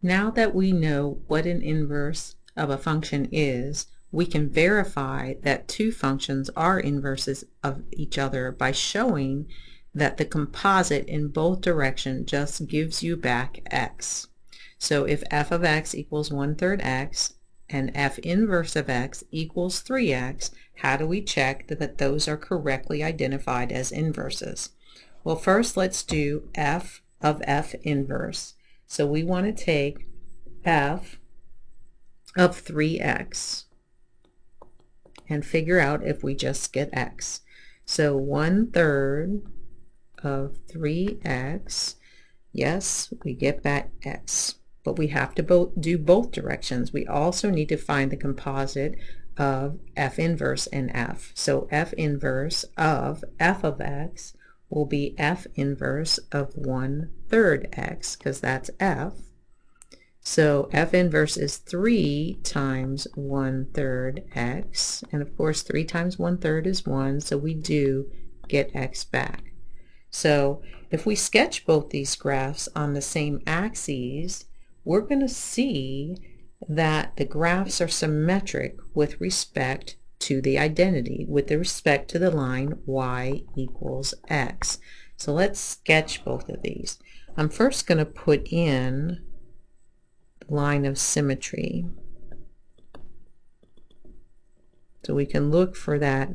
Now that we know what an inverse of a function is, we can verify that two functions are inverses of each other by showing that the composite in both directions just gives you back x. So if f of x equals 1/3 x and f inverse of x equals 3x, how do we check that those are correctly identified as inverses? Well, first let's do f of f inverse. So we want to take f of 3x and figure out if we just get x. So 1/3 of 3x, yes, we get back x, but we have to do both directions. We also need to find the composite of f inverse and f. So f inverse of f of x will be f inverse of 1/3 x, because that's f. So f inverse is 3 times 1/3 x, and of course 3 times 1/3 is 1, so we do get x back. So if we sketch both these graphs on the same axes, we're going to see that the graphs are symmetric with respect to the identity, with respect to the line y equals x. So let's sketch both of these. I'm first going to put in the line of symmetry, so we can look for that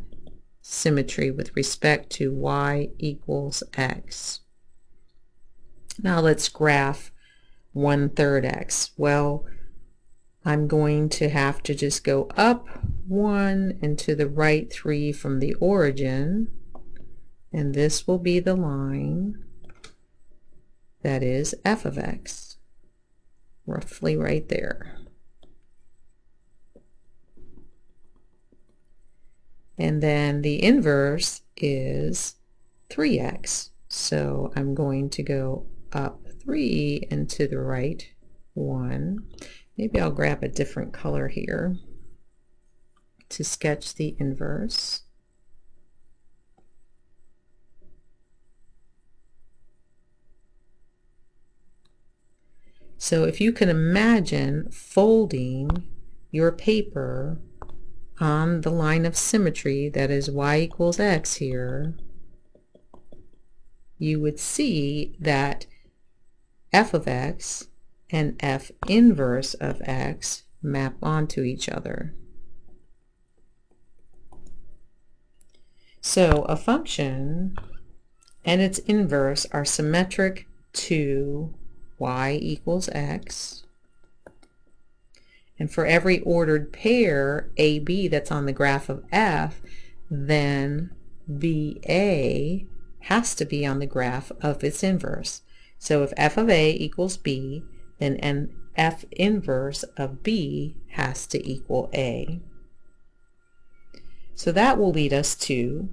symmetry with respect to y equals x. Now let's graph 1/3 x. Well, I'm going to have to just go up 1 and to the right 3 from the origin, and this will be the line that is f of x, roughly right there. And then the inverse is 3x, so I'm going to go up 3 and to the right 1. Maybe I'll grab a different color here to sketch the inverse. So if you can imagine folding your paper on the line of symmetry that is y equals x here, you would see that f of x and f inverse of x map onto each other. So a function and its inverse are symmetric to y equals x, and for every ordered pair AB that's on the graph of f, then BA has to be on the graph of its inverse. So if f of A equals B, then f inverse of B has to equal A. So that will lead us to,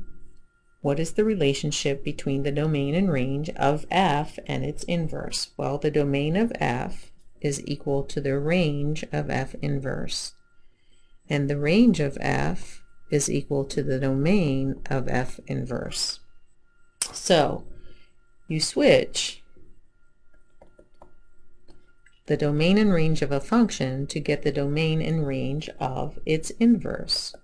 what is the relationship between the domain and range of f and its inverse? Well, the domain of f is equal to the range of f inverse, and the range of f is equal to the domain of f inverse. So you switch the domain and range of a function to get the domain and range of its inverse.